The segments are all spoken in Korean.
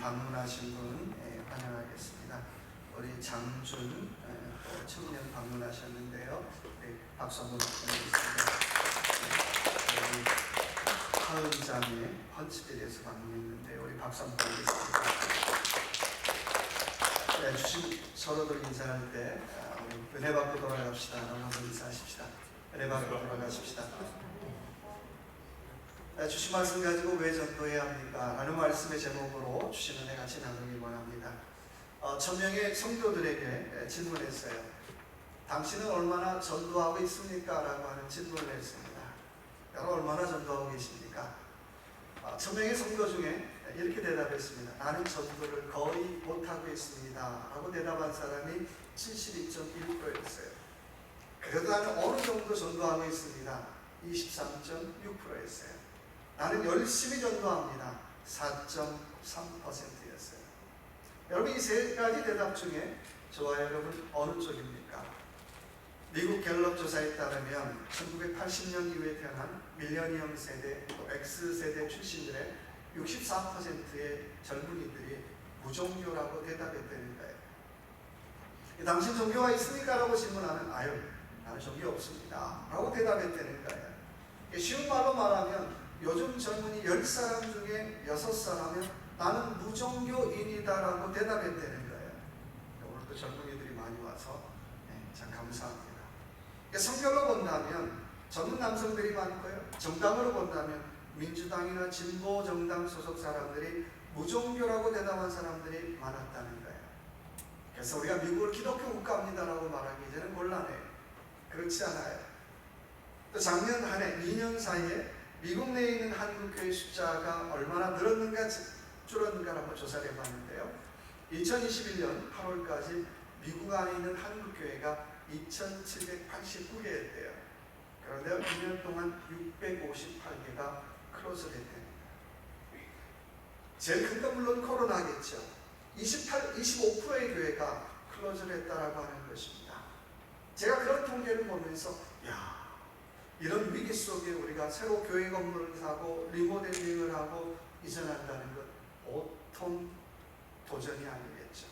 방문하신 분 환영하겠습니다. 우리 장준 또 청년 방문하셨는데요. 박수 한번 부탁드리겠습니다. 우리 하은자매 헌츠빌에서 방문했는데 우리 박수 한번 드리겠습니다. 주신 서로들 인사할 때 우리 은혜 받고 돌아갑시다. 나눠서 인사하십시다. 은혜 받고 돌아가십시다. 주신 말씀 가지고 왜 전도해야 합니까? 라는 말씀의 제목으로 주신 은혜 같이 나누기 원합니다. 1000명의 성도들에게 질문했어요. 당신은 얼마나 전도하고 있습니까? 라고 하는 질문을 했습니다. 여러분 얼마나 전도하고 계십니까? 1000명의 성도 중에 이렇게 대답했습니다. 나는 전도를 거의 못하고 있습니다. 라고 대답한 사람이 72.1%였어요. 그래도 나는 어느 정도 전도하고 있습니다. 23.6%였어요. 나는 열심히 전도합니다. 4.3%였어요. 여러분 이 세 가지 대답 중에 저와 여러분 어느 쪽입니까? 미국 갤럽 조사에 따르면 1980년 이후에 태어난 밀레니엄 세대, 또 X세대 출신들의 64%의 젊은이들이 무종교라고 대답했다는 거예요. 당신 종교가 있습니까? 라고 질문하면 나는 종교 없습니다. 라고 대답했다는 거예요. 쉬운 말로 말하면 요즘 젊은이 10사람 중에 6사람은 나는 무종교인이다 라고 대답했다는 거예요. 오늘도 젊은이들이 많이 와서 참 감사합니다. 성별로 본다면 젊은 남성들이 많고요. 정당으로 본다면 민주당이나 진보정당 소속 사람들이 무종교라고 대답한 사람들이 많았다는 거예요. 그래서 우리가 미국을 기독교 국가입니다라고 말하기 이제는 곤란해요. 그렇지 않아요. 또 작년 한 해 2년 사이에 미국 내에 있는 한국교회 숫자가 얼마나 늘었는가 줄었는가 한번 조사를 해봤는데요. 2021년 8월까지 미국 안에 있는 한국교회가 2,789개였대요. 그런데 2년 동안 658개가 클로즈를 했답니다. 제일 큰 건 물론 코로나겠죠. 25%의 교회가 클로즈를 했다라고 하는 것입니다. 제가 그런 통계를 보면서 이런 위기 속에 우리가 새로 교회 건물을 사고 리모델링을 하고 이전한다는 것 보통 도전이 아니겠죠.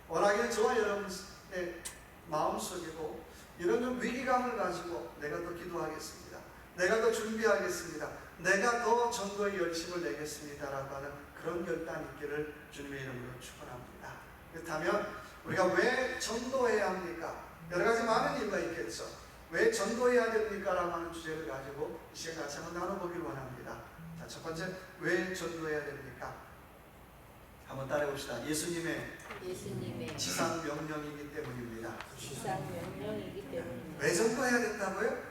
워낙에 저와 여러분의 마음속에도 이런 좀 위기감을 가지고 내가 더 기도하겠습니다. 내가 더 준비하겠습니다. 내가 더 전도에 열심을 내겠습니다라고 하는 그런 결단 있기를 주님의 이름으로 축원합니다. 그렇다면 우리가 왜 전도해야 합니까? 여러 가지 많은 이유가 있겠죠. 왜 전도해야 됩니까? 라고 하는 주제를 가지고 이 시간 같이 한번 나눠보길 원합니다. 자, 첫 번째, 왜 전도해야 됩니까? 한번 따라해봅시다. 예수님의 지상 명령이기 때문입니다. 왜 전도해야 된다고요?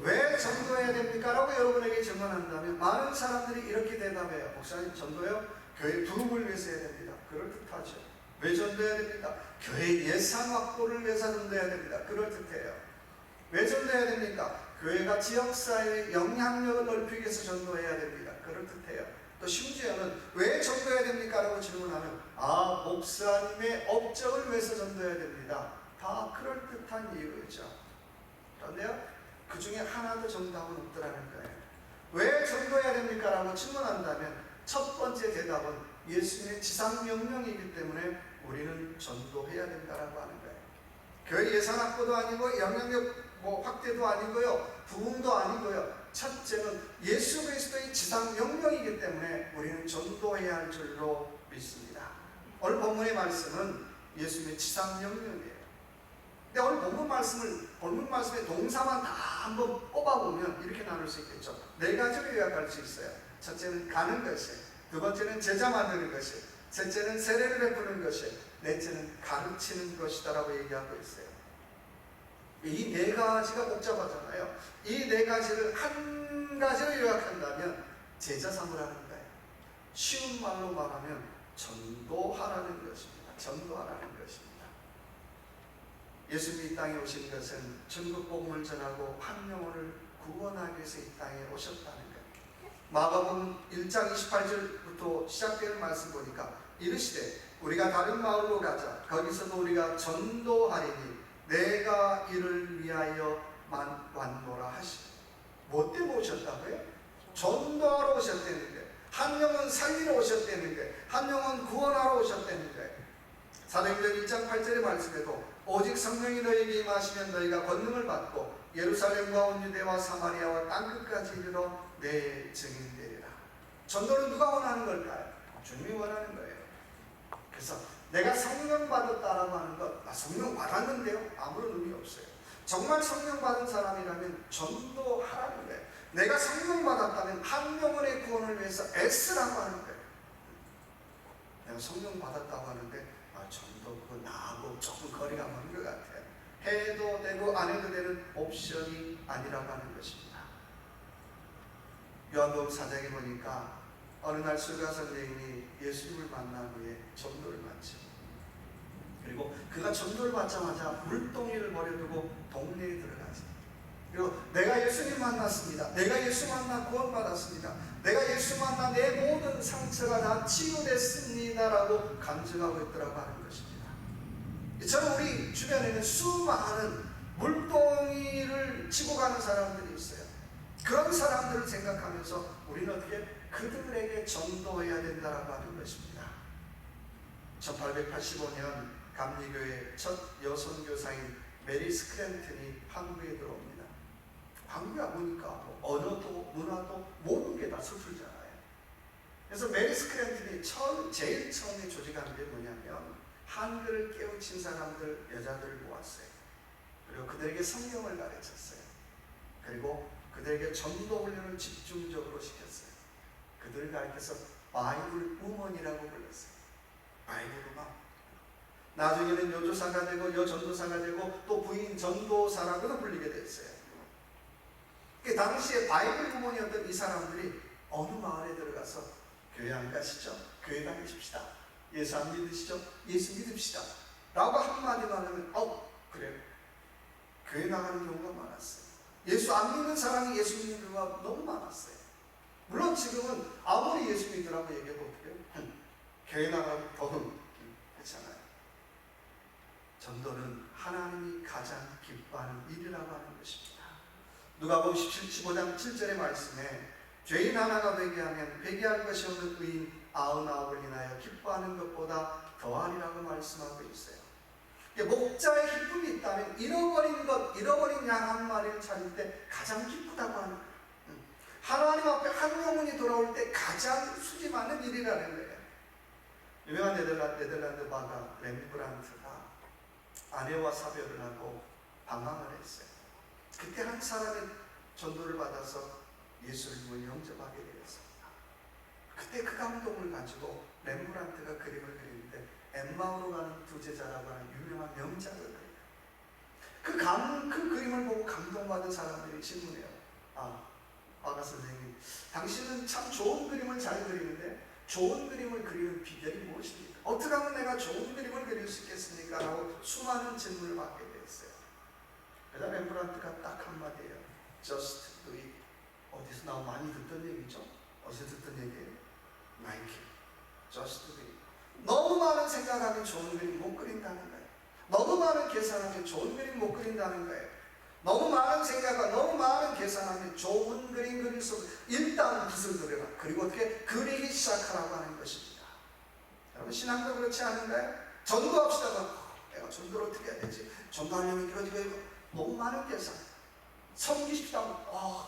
왜 전도해야 됩니까? 라고 여러분에게 질문한다면 많은 사람들이 이렇게 대답해요. 목사님 전도요? 교회 부흥을 위해서 해야 됩니다. 그럴듯하죠. 왜 전도해야 됩니까? 교회 예산 확보를 위해서 전도해야 됩니다. 그럴듯해요. 왜 전도해야 됩니까? 교회가 지역사회의 영향력을 넓히기 위해서 전도해야 됩니다. 그럴듯해요. 또 심지어는 왜 전도해야 됩니까? 라고 질문하면 목사님의 업적을 위해서 전도해야 됩니다. 다 그럴듯한 이유죠. 그런데요, 그 중에 하나도 정답은 없더라는 거예요. 왜 전도해야 됩니까? 라고 질문한다면 첫 번째 대답은 예수님의 지상명령이기 때문에 우리는 전도해야 된다라고 하는 거예요. 교회 예산 확보도 아니고 영향력 확대도 아니고요, 부흥도 아니고요. 첫째는 예수 그리스도의 지상명령이기 때문에 우리는 전도해야 할 줄로 믿습니다. 오늘 본문의 말씀은 예수님의 지상명령이에요. 근데 오늘 본문 말씀의 동사만 다 한번 뽑아보면 이렇게 나눌 수 있겠죠. 네 가지로 요약할 수 있어요. 첫째는 가는 것이, 두 번째는 제자 만드는 것이, 셋째는 세례를 베푸는 것이, 넷째는 가르치는 것이다라고 얘기하고 있어요. 이 네 가지가 복잡하잖아요. 이 네 가지를 한 가지로 요약한다면 제자 삼으라는 거예요. 쉬운 말로 말하면 전도하라는 것입니다. 전도하라는 것입니다. 예수님이 이 땅에 오신 것은 전국 복음을 전하고 한 영혼을 구원하기 위해서 이 땅에 오셨다는 거예요. 마가복음 1장 28절부터 시작되는 말씀 보니까 이르시되 우리가 다른 마을로 가자. 거기서도 우리가 전도하리니 내가 이를 위하여 왔노라 하시니. 뭐 때문에 오셨다고요? 전도하러 오셨다는 거예요. 한 영혼 살리러 오셨다는 거예요. 한 영혼 구원하러 오셨다는 거예요. 사도행전 1장 8절의 말씀에도 오직 성령이 너희에게 임하시면 너희가 권능을 받고 예루살렘과 온 유대와 사마리아와 땅끝까지 이르러 내 증인 되리라. 전도는 누가 원하는 걸까요? 주님이 원하는 거예요. 그래서 내가 성령 받았다라고 하는 것, 나 성령 받았는데요? 아무런 의미 없어요. 정말 성령 받은 사람이라면 전도하라는 거예요. 내가 성령 받았다면 한 영혼의 구원을 위해서 애쓰라고 하는 거예요. 내가 성령 받았다고 하는데 전도 그거 나하고 조금 거리가 먼 것 같아요. 해도 되고 안 해도 되는 옵션이 아니라고 하는 것입니다. 요한복음 4장에 보니까 어느 날 술가 선생님이 예수님을 만난 후에 전도를 받죠. 그리고 그가 전도를 받자마자 물동이를 버려두고 동네에 들어가죠. 그리고 내가 예수님 만났습니다. 내가 예수 만나 구원받았습니다. 내가 예수 만나 내 모든 상처가 다 치유됐습니다 라고 간증하고 있더라고 하는 것입니다. 저는 우리 주변에는 수많은 물동이를 치고 가는 사람들이 있어요. 그런 사람들을 생각하면서 우리는 어떻게 그들에게 전도해야 된다라고 하는 것입니다. 1885년 감리교회 첫 여성 교사인 메리 스크랜튼이 한국에 들어옵니다. 한국에 와보니까 언어도 문화도 모든 게 다 서툴잖아요. 그래서 메리 스크랜튼이 제일 처음에 조직한 게 뭐냐면 한글을 깨우친 사람들, 여자들을 모았어요. 그리고 그들에게 성경을 가르쳤어요. 그리고 그들에게 전도 훈련을 집중적으로 시켰어요. 그들을 가르쳐서 바이블 우먼이라고 불렀어요. 바이블 우먼. 나중에는 여조사가 되고 여전도사가 되고 또 부인 전도사라고도 불리게 됐어요. 그 당시에 바이블 우먼이었던 이 사람들이 어느 마을에 들어가서 교회 안 가시죠? 교회 다니십시다. 예수 안 믿으시죠? 예수 믿읍시다 라고 한마디만 하면 그래요. 교회 나가는 경우가 많았어요. 예수 안 믿는 사람이 예수 믿는 경우가 너무 많았어요. 물론 지금은 아무리 예수 믿으라고 얘기해볼게요. 교회 나가면 더 그렇잖아요. 전도는 하나님이 가장 기뻐하는 일이라고 하는 것입니다. 누가복음 15장 7절의 말씀에 죄인 하나가 회개하면 회개할 것이 없는 의인 99을 인하여 기뻐하는 것보다 더하리라고 말씀하고 있어요. 목자의 기쁨이 있다면 잃어버린 양 한 마리를 찾을 때 가장 기쁘다고 하는 거예요. 하나님 앞에 한 영혼이 돌아올 때 가장 수지 많은 일이라는 거예요. 유명한 네덜란드 화가 렘브란트가 아내와 사별을 하고 방황을 했어요. 그때 한 사람의 전도를 받아서 예수님을 영접하게 되었습니다. 그때 그 감동을 가지고 렘브란트가 그림을 그리는데 엠마오로 가는 두 제자라고 하는 유명한 명작을 그려요. 그 그림을 보고 감동받은 사람들이 질문해요. 화가 선생님, 당신은 참 좋은 그림을 잘 그리는데 좋은 그림을 그리는 비결이 무엇입니까? 어떻게 하면 내가 좋은 그림을 그릴 수 있겠습니까? 라고 수많은 질문을 받게 되었어요. 그러자 렘브란트가 딱 한마디예요. Just do it. 어디서 나 많이 듣던 얘기죠? 어디서 듣던 얘기예요? 나이키. Just do it. 너무 많은 생각하면 좋은 그림 못 그린다는 거예요. 너무 많은 계산하면 좋은 그림 못 그린다는 거예요. 너무 많은 생각과 너무 많은 계산하면 좋은 그림 그릴 수 없어요. 일단 붓을 들여라. 그리고 어떻게 그리기 시작하라고 하는 것입니다. 여러분 신앙도 그렇지 않은가요? 전도합시다. 내가 전도를 어떻게 해야 되지? 전도하려면 이거 너무 많은 계산. 섬기십시다.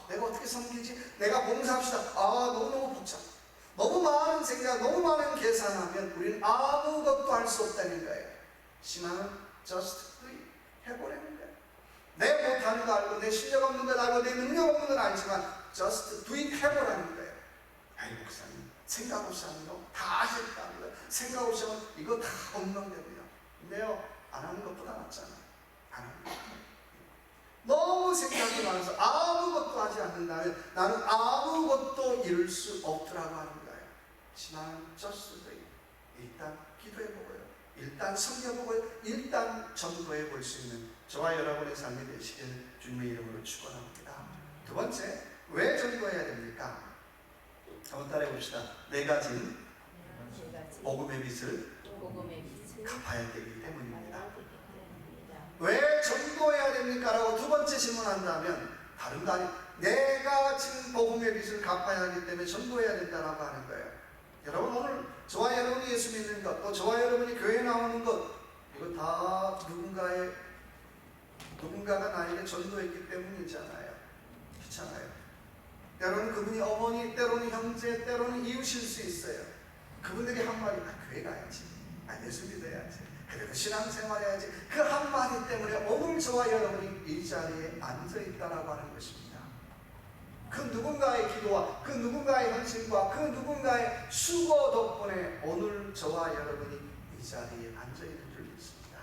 내가 어떻게 섬기지? 내가 봉사합시다. 너무 복잡. 너무 많은 생각, 너무 많은 계산하면 우리는 아무것도 할 수 없다는 거예요. 신앙은 just do it. 해보라는 거예요. 내 못하는 거 알고, 내 실력 없는 걸 알고, 내 능력 없는 걸 알지만 just do it 해보라는 거예요. 목사님, 생각 없이 하는 거 다 하셨다는 거예요. 생각 없이 하면 이거 다 엉망됩니다. 근데요, 안 하는 것보다 낫잖아요. 안 하는 거. 너무 생각이 많아서 아무것도 하지 않는다면 나는 아무것도 이룰 수 없더라고 하는 거예요. 신앙은 just do it. 일단 기도해보고요. 일단 섬겨보고요. 일단 전도해 볼 수 있는 저와 여러분의 삶이 되시길 주님의 이름으로 축원합니다. 두 번째, 왜 전도해야 됩니까? 한번 따라해 봅시다. 네 가지 복음의 빚을 갚아야 되기 때문입니다. 왜 전도해야 됩니까? 라고 두 번째 질문한다면 다른 거 아니에요. 내가 지금 복음의 빚을 갚아야 하기 때문에 전도해야 된다고 하는 거예요. 저와 여러분이 예수 믿는 것, 또 저와 여러분이 교회 나오는 것, 이거 다 누군가가 나에게 전도했기 때문이잖아요. 그렇잖아요. 때로는 그분이 어머니, 때로는 형제, 때로는 이웃일 수 있어요. 그분들이 한마디, 교회 가야지, 예수 믿어야지, 그래도 신앙생활 해야지, 그 한마디 때문에 오늘 저와 여러분이 이 자리에 앉아있다라고 하는 것입니다. 그 누군가의 기도와 그 누군가의 헌신과 그 누군가의 수고 덕분에 오늘 저와 여러분이 이 자리에 앉아있는 줄 믿습니다.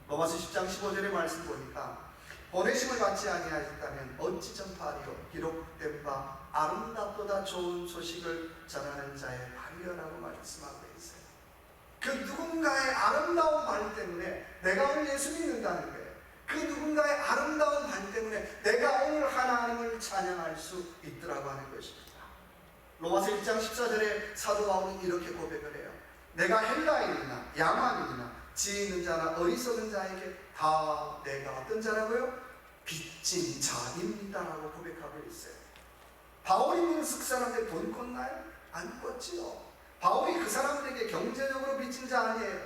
로마서 10장 15절의 말씀 보니까 보내심을 받지 아니하였다면 어찌 전파하리요 기록된 바 아름답보다 좋은 소식을 전하는 자의 발이여라고 말씀하고 있어요. 그 누군가의 아름다운 발 때문에 내가 오늘 예수 믿는다는 거예요. 그 누군가의 아름다운 발 때문에 내가 오늘 하나님을 찬양할 수 있더라고 하는 것입니다. 로마서 1장 14절에 사도 바울은 이렇게 고백을 해요. 내가 헬라인이나 야만인이나 지혜 있는 자나 어리석은 자에게 다 내가 어떤 자라고요? 빚진 자입니다라고 고백하고 있어요. 바울이 민숙 사람들 돈 꿨나요? 안 꿨지요. 바울이 그 사람들에게 경제적으로 빚진 자 아니에요.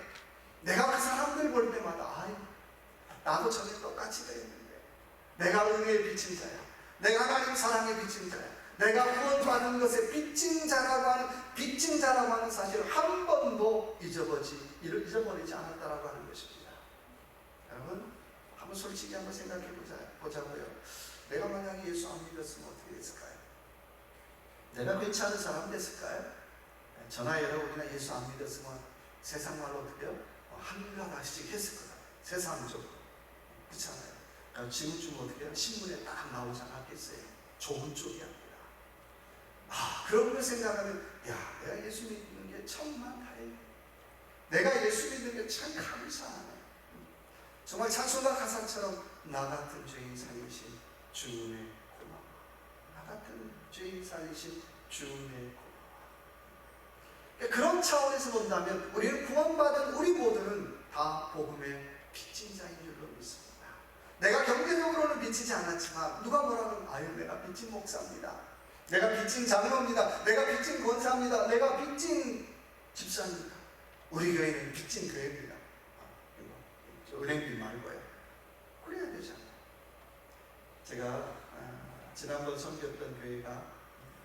내가 그 사람들 볼 때마다 나도 전에 똑같이 되었는데 내가 은혜에 빚진 자야. 내가 하나님 사랑에 빚진 자야. 내가 구원받은 것에 빚진 자라고 하는 사실을 한 번도 잊어버리지 않았다라고 하는 것입니다. 여러분, 한번 솔직히 한번 생각해 보자고요. 내가 만약에 예수 안 믿었으면 어떻게 됐을까요? 내가 괜찮은 사람 됐을까요? 저나 여러분이나 예수 안 믿었으면 세상 말로 어떻게 해요? 한가닥씩 했을 거다. 세상적으로. 그렇잖아요. 그러니까 지금쯤 어떻게 해요? 신문에 딱 나오지 않았겠어요? 좋은 쪽이야. 그런 걸 생각하면 내가 예수 믿는 게 천만 다행이야. 내가 예수 믿는 게 참 감사하네. 정말 찬송가 가사처럼 나 같은 죄인 살리신 주님의 고마워. 나 같은 죄인 살리신 주님의 고마워. 그런 차원에서 본다면 우리는 구원받은 우리 모두는 다 복음의 빚진 자인 줄로 믿습니다. 내가 경제적으로는 빚지지 않았지만 누가 뭐라고 하면 내가 빚진 목사입니다. 내가 빚진 장로입니다. 내가 빚진 권사입니다. 내가 빚진 집사입니다. 우리 교회는 빚진 교회입니다. 은행비 말고요. 그래야 되잖아요. 제가 지난번 섬겼던 교회가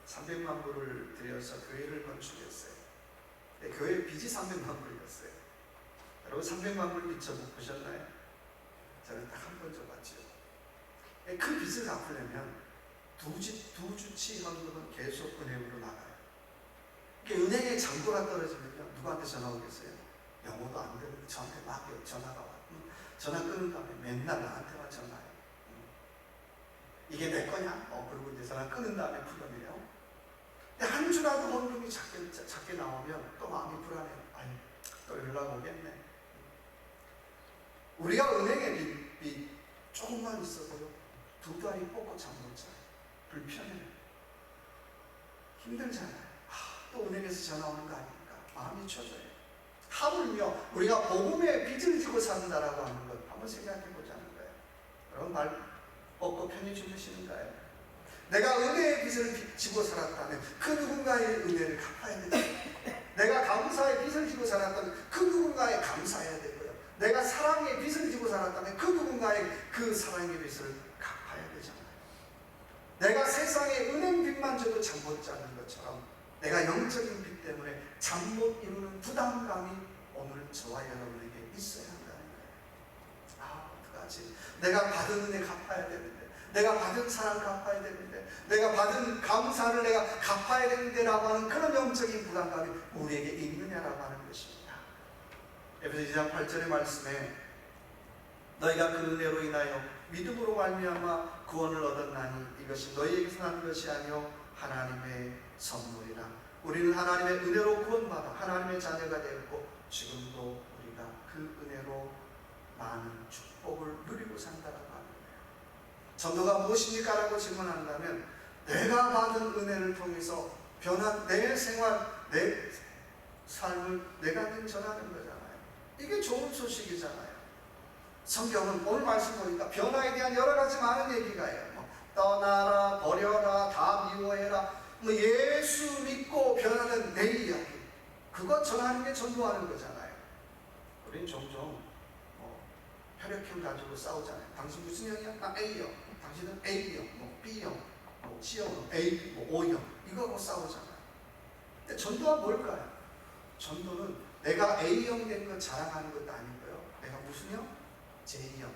300만 불을 들여서 교회를 건축했어요. 교회 빚이 300만 불이었어요. 여러분 300만 불 빚 보셨나요? 저는 딱 한 번 줘봤죠. 그 빚을 갚으려면 두 주치 현금은 계속 은행으로 나가요. 은행에 잔고가 떨어지면요, 누구한테 전화 오겠어요? 영어도 안 되는데 저한테 막 전화가 와요. 전화 끊은 다음에 맨날 나한테만 전화해요. 이게 내 거냐? 그리고 이제 전화 끊은 다음에 풀어내요. 근데 한 주라도 헌금이 작게 나오면 또 마음이 불안해요. 또 연락 오겠네. 우리가 은행에 빚 조금만 있어도요, 두 다리 뻗고 잠 못 자요. 불편해요. 힘들잖아요. 또 은행에서 전화 오는 거 아닙니까? 마음이 쳐져요. 하물며 우리가 복음의 빚을 지고 산다라고 하는 것 한번 생각해 보자는 거예요. 여러분 발 뻗고 편히 주무시는가요? 내가 은혜의 빚을 지고 살았다면 그 누군가의 은혜를 갚아야 되죠. 내가 감사의 빚을 지고 살았다면 그 누군가에 감사해야 되고요. 내가 사랑의 빚을 지고 살았다면 그 누군가의 그 사랑의 빚을 갚아야 되잖아요. 내가 세상의 은행빚만 져도 잠 못 자는 것처럼 내가 영적인 빚 때문에 잠 못 이루는 부담감이 오늘 저와 여러분에게 있어야 한다는 거예요. 어떡하지? 내가 받은 은혜 갚아야 되는데, 내가 받은 사랑 갚아야 되는데, 내가 받은 감사를 내가 갚아야 되는데 라고 하는 그런 영적인 부담감이 우리에게 있느냐라고 하는 것입니다. 에베소서 2장 8절의 말씀에 너희가 그 은혜로 인하여 믿음으로 말미암아 구원을 얻었나니 이것이 너희에게서 난 것이 아니요 하나님의 선물이라. 우리는 하나님의 은혜로 구원받아 하나님의 자녀가 되었고 지금도 우리가 그 은혜로 많은 축복을 누리고 산다라고 합니다. 전도가 무엇입니까? 라고 질문한다면 내가 받은 은혜를 통해서 변한 내 생활, 내 삶을 내가 전하는 거잖아요. 이게 좋은 소식이잖아요. 성경은 오늘 말씀 보니까 변화에 대한 여러 가지 많은 얘기가 해요. 떠나라, 버려라, 다 미워해라. 예수 믿고 변하는 내 이야기. 그거 그거 전하는 게 전도하는 거잖아요. 우린 종종 혈액형 가지고 싸우잖아요. 당신 무슨 형이야? 나 A형. 당신은 A형, 뭐 B형, 뭐 C형, A, 뭐 O형. 이거하고 싸우잖아요. 근데 전도가 뭘까요? 전도는 내가 A형 된 거 자랑하는 것도 아니고요. 내가 무슨 형? J형,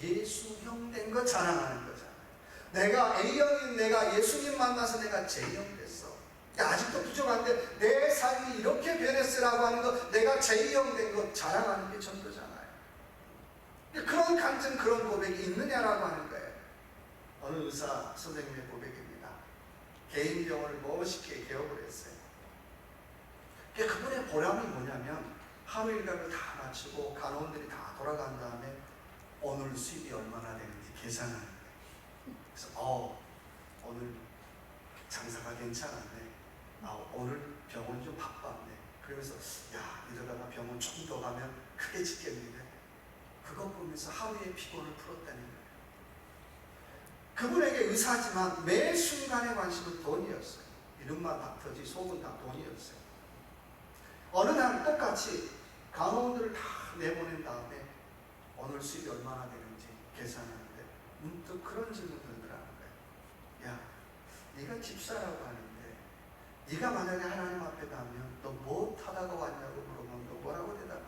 예수형 된 거 자랑하는 거잖아요. 내가 A형인 내가 예수님 만나서 내가 J형 됐어. 야, 아직도 부족한데 내 삶이 이렇게 변했으라고 하는 거, 내가 J형 된 거 자랑하는 게 전도잖아요. 그런 간증, 그런 고백이 있느냐라고 하는 거예요. 어느 의사 선생님의 고백입니다. 개인 병원을 멋있게 개업을 했어요. 그분의 보람이 뭐냐면 하루 일과를 다 마치고 간호원들이 다 돌아간 다음에 오늘 수입이 얼마나 되는지 계산하는 거예요. 그래서 오늘 장사가 괜찮았네. 오늘 병원 좀 바빴네. 그러면서 야, 이러다가 병원 조금 더 가면 크게 짓겠는데, 그거 보면서 하루의 피곤을 풀었다는 거예요. 그분에게 의사지만 매 순간의 관심은 돈이었어요. 이름만 닥터지 속은 다 돈이었어요. 어느 날 똑같이 간호원들을 다 내보낸 다음에 오늘 수입이 얼마나 되는지 계산하는데 문득 그런 질문을 들더라는 거예요. 야, 네가 집사라고 하는데 네가 만약에 하나님 앞에 가면 너 뭐 타다가 왔냐고 물어보면 너 뭐라고 대답할래?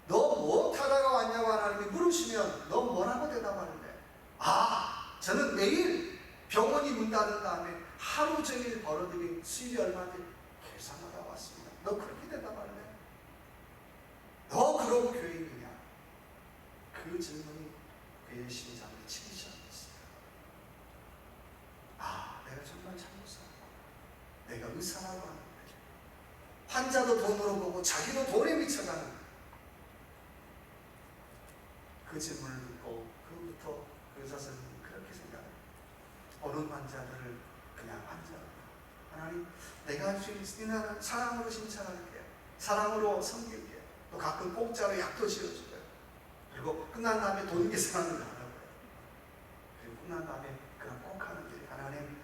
너 뭐 타다가 왔냐고 하나님이 물으시면 너 뭐라고 대답하는데? 저는 매일 병원이 문 닫은 다음에 하루 종일 벌어들인 수입이 얼마인지 계산하다 왔습니다. 너 그렇게 대답할래? 너 그러고 교회 있느냐? 그 질문이 그의 심장을 치기 시작했어요. 내가 정말 잘못했어. 내가 의사라고 하는데 환자도 돈으로 보고 자기도 돈에 미쳐가는 그 질문을 듣고 그부터 그 의사 선생님이 그렇게 생각해요. 어느 환자들을 그냥 환자로, 하나님 내가 할 수 있는 사랑으로 신청할게요. 사랑으로 섬길게요. 또 가끔 공짜로 약도 지어주고요. 그리고 끝난 다음에 돈 계산하는 거 하라고요. 그리고 끝난 다음에 그냥 꼭 하는 게, 하나님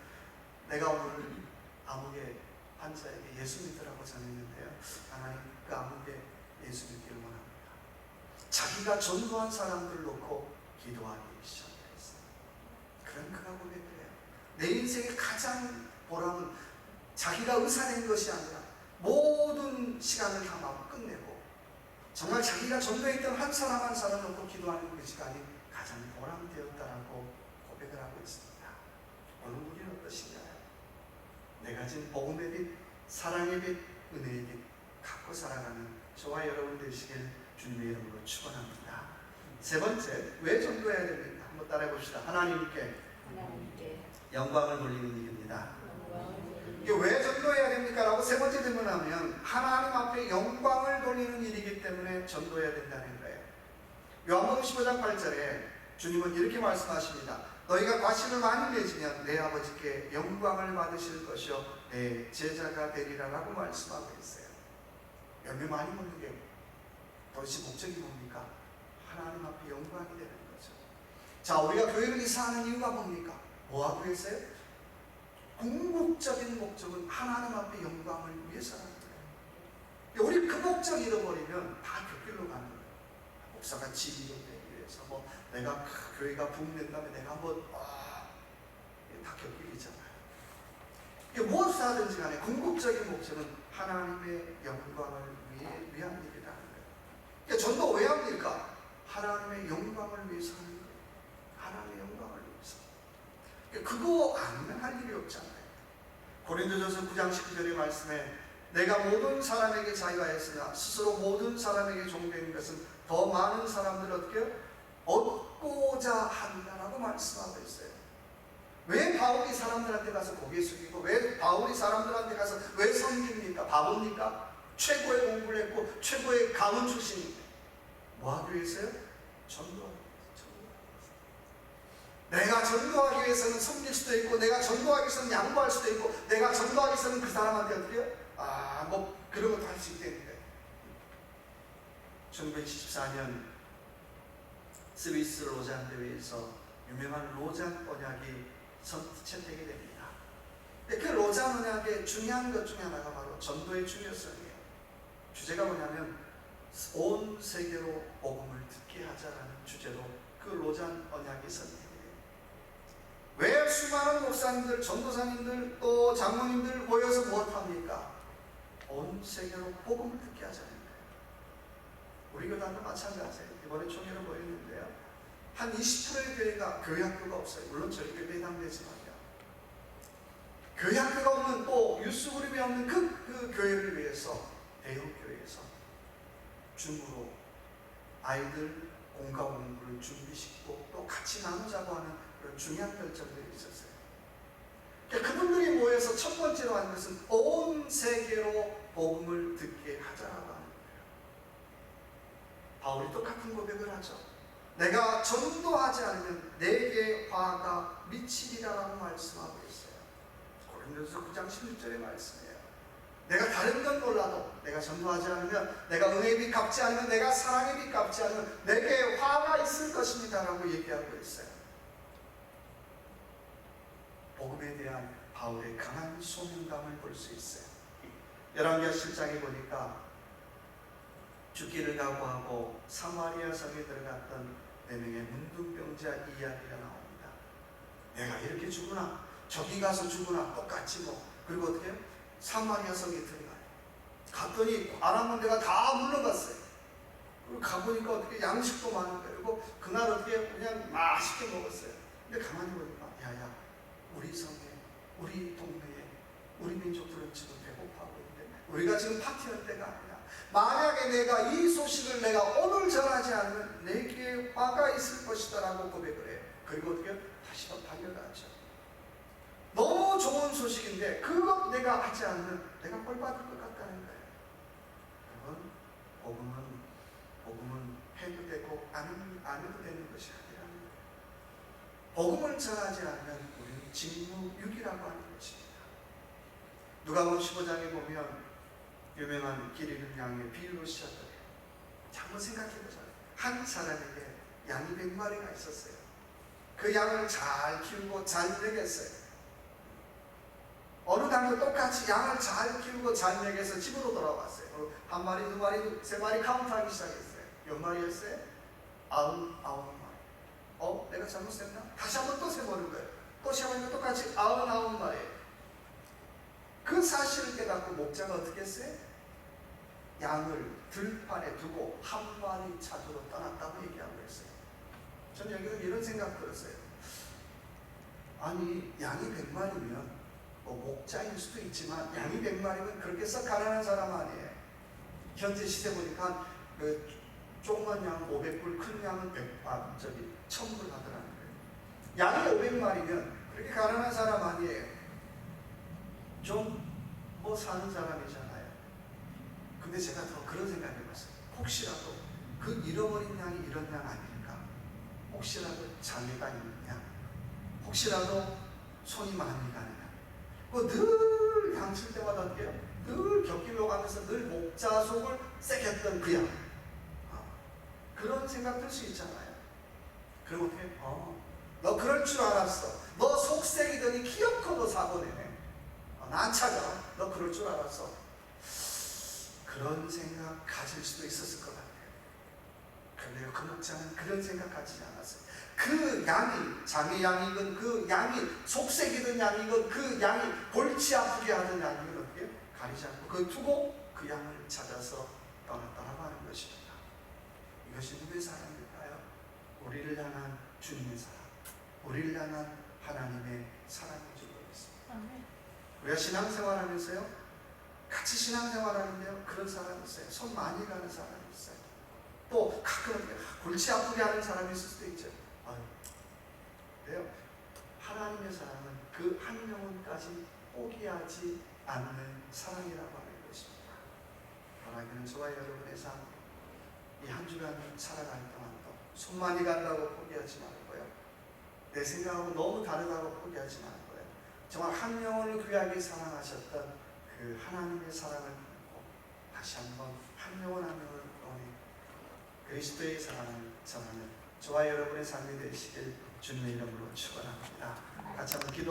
내가 오늘 아무개 환자에게 예수 믿으라고 전했는데요, 하나님 그 아무개 예수 믿기를 원합니다. 자기가 전도한 사람들 놓고 기도하기 시작했어요. 그런 그가 고백을 해요. 내 인생의 가장 보람은 자기가 의사된 것이 아니라 모든 시간을 다 마음 끝내고 정말 자기가 전도했던 한 사람 한 사람 놓고 기도하는 그 시간이 가장 보람되었다라고 고백을 하고 있습니다. 오늘 우리는 어떠신가요? 내가 진 복음의 빛, 사랑의 빛, 은혜의 빛 갖고 살아가는 저와 여러분 되시길 주님의 이름으로 축원합니다. 세 번째, 왜 전도해야 됩니까? 한번 따라해 봅시다. 하나님께 영광을 돌리는 일입니다. 이게 왜 전도해야 됩니까? 라고 세 번째 질문하면 하나님 앞에 영광을 돌리는 일이기 때문에 전도해야 된다는 거예요. 요한복음 15장 8절에 주님은 이렇게 말씀하십니다. 너희가 과실을 많이 맺으면 내 아버지께 영광을 받으실 것이요 내 제자가 되리라 라고 말씀하고 있어요. 열매 많이 먹는 게 도대체 목적이 뭡니까? 하나님 앞에 영광이 되는 거죠. 자, 우리가 교회를 이사하는 이유가 뭡니까? 뭐하고 계세요? 궁극적인 목적은 하나님 앞에 영광을 위해서라는 거예요. 우리 그 목적 잃어버리면 다 곁길로 가는 거예요. 목사가 지휘 좀 되기 위해서, 내가 교회가 붐낸 다음에 내가 한번 다 곁길이잖아요. 무엇을 하든지 간에 궁극적인 목적은 하나님의 영광을 위한 일이라는 거예요. 전도 왜 합니까? 하나님의 영광을 위해서 하는 거예요. 하나님의 영광을 위해서. 그거 아니면 할 일이 없잖아요. 고린도전서 9장 19절의 말씀에 내가 모든 사람에게 자유하였으나 스스로 모든 사람에게 종된 것은 더 많은 사람들을 어떻게 얻고자 한다라고 말씀하고 있어요. 왜 바울이 사람들한테 가서 고개 숙이고, 왜 바울이 사람들한테 가서 왜 섬깁니까? 바보입니까? 최고의 공부를 했고 최고의 가문 출신인데 뭐하기 위해서요? 전도하기 위해서. 내가 전도하기 위해서는 섬길 수도 있고, 내가 전도하기 위해서는 양보할 수도 있고, 내가 전도하기 위해서는 그 사람한테 어떻게 해요? 그런 것도 할 수 있다는데. 1974년 스위스 로잔 대회에서 유명한 로잔 언약이 채택이 됩니다. 그 로잔 언약의 중요한 것 중에 하나가 바로 전도의 중요성이에요. 주제가 뭐냐면 온 세계로 복음을 듣게 하자라는 주제로 그 로잔 언약이 선포돼요. 왜 수많은 목사님들, 전도사님들, 또 장로님들 모여서 무엇합니까? 온 세계로 복음을 듣게 하자는 거예요. 우리 교단도 마찬가지예요. 이번에 총회를 모였는데요, 한 20%의 교회가 교회학교가 없어요. 물론 저희 교회에 해당되지만요. 교회학교가 없는, 또 유스그룹이 없는 그 교회를 위해서 대형 교회에서 줌으로 아이들 공과 공부를 준비시키고 또 같이 나누자고 하는 그런 중요한 결정들이 있었어요. 그러니까 그분들이 모여서 첫 번째로 한 것은 온 세계로 복음을 듣게 하자라고 하는 거예요. 바울이 똑같은 고백을 하죠. 내가 전도하지 않으면 내게 화가 미치리라라고 말씀하고 있어요. 고린도서 9장 16절의 말씀이에요. 내가 다른 건 몰라도 내가 전도하지 않으면, 내가 은혜의 빛 갚지 않으면, 내가 사랑의 빛 갚지 않으면 내게 화가 있을 것입니다 라고 얘기하고 있어요. 복음에 대한 바울의 강한 소명감을 볼 수 있어요. 열왕기하 7장에 보니까 죽기를 각오하고 사마리아 성에 들어갔던 4명의 문둥병자 이야기가 나옵니다. 내가 이렇게 죽으나 저기 가서 죽으나 똑같지 뭐. 그리고 어떻게 해요? 사마리아 성에 들어가요. 갔더니 아람 군대가 다 물러갔어요. 그리고 가보니까 어떻게 양식도 많은 거예요. 그리고 그날 어떻게 그냥 맛있게 먹었어요. 근데 가만히 보니까 야야, 우리 성에, 우리 동네에, 우리 민족들은 지금 배고파하고 있는데 우리가 지금 파티할 때가 아니야. 만약에 내가 이 소식을 내가 오늘 전하지 않으면 내게 화가 있을 것이다 라고 고백을 해요. 그리고 어떻게 다시 달려가죠. 너무 좋은 소식인데 그것 내가 하지 않으면 내가 벌 받을 것 같다는 거예요. 여러분, 복음은 해도 되고 안 해도 되는 것이 아니라는 거예요. 복음을 전하지 않으면 우리는 직무유기라고 하는 것입니다. 누가복음 15장에 보면 유명한 길 잃은 양의 비유로 시작해요. 한번 생각해보자. 한 사람에게 양이 100마리가 있었어요. 그 양을 잘 키우고 잘 먹였어요. 어느 날도 똑같이 양을 잘 키우고 잘 먹여서 집으로 돌아왔어요. 한 마리, 두 마리, 세 마리 카운트하기 시작했어요. 몇 마리였어요? 99마리. 내가 잘못했나? 다시 한번 또 세보는 거예요. 또 세보니까 똑같이 99마리예요. 그 사실을 깨닫고 목자가 어떻게 했어요? 양을 들판에 두고 한 마리 찾으러 떠났다고 얘기하고 있어요. 전 여기서 이런 생각 들었어요. 아니, 양이 100마리면 목자일 수도 있지만 양이 100마리면 그렇게 썩 가난한 사람 아니에요. 현재 시세 보니까 그 조그만 양은 500불, 큰 양은 1000불 하더라는 거예요. 양이 500마리면 그렇게 가난한 사람 아니에요. 좀 사는 사람이잖아요. 근데 제가 더 그런 생각을 해봤어요. 혹시라도 그 잃어버린 양이 이런 양 아닐까? 혹시라도 장애가 있는 양? 혹시라도 손이 많이 가는 양? 늘 양칠 때마다 어떻게 해요? 늘 곁길로 가면서 늘 목자 속을 새겼던 그 양. 그런 생각 들 수 있잖아요. 그럼 어떻게 해? 너 그럴 줄 알았어. 너 속색이더니 키역커도 사고 내네. 난 차가. 너 그럴 줄 알았어. 그런 생각 가질 수도 있었을 것 같아요. 그런데요, 그 목자는 그런 생각 가지지 않았어요. 그 양이 장애 양이건, 그 양이 속색이든 양이건, 그 양이 골치 아프게 하는 양이건 어떻게 가리지 않고 그 두고 그 양을 찾아서 떠났다고 하는 것입니다. 이것이 누구의 사랑일까요? 우리를 향한 주님의 사랑, 우리를 향한 하나님의 사랑인 줄 믿습니다. 우리가 신앙생활하면서요, 같이 신앙생활하는데요, 그런 사람이 있어요. 손 많이 가는 사람이 있어요. 또 가끔 골치 아프게 하는 사람이 있을 수도 있죠. 근데요, 하나님의 사랑은 그 한 영혼까지 포기하지 않는 사랑이라고 하는 것입니다. 하나님은 저와 여러분의 삶, 이 한 주간 살아갈 동안도 손 많이 간다고 포기하지 말고요, 내 생각하고 너무 다르다고 포기하지 말고요, 정말 한 영혼을 귀하게 사랑하셨던 그 하나님의 사랑을 믿고 다시 한번 한 영혼 한 영혼을 통해 그리스도의 사랑을 전하는 저와 여러분의 삶이 되시길 주님의 이름으로 축원합니다. 같이 한번 기도하겠습니다.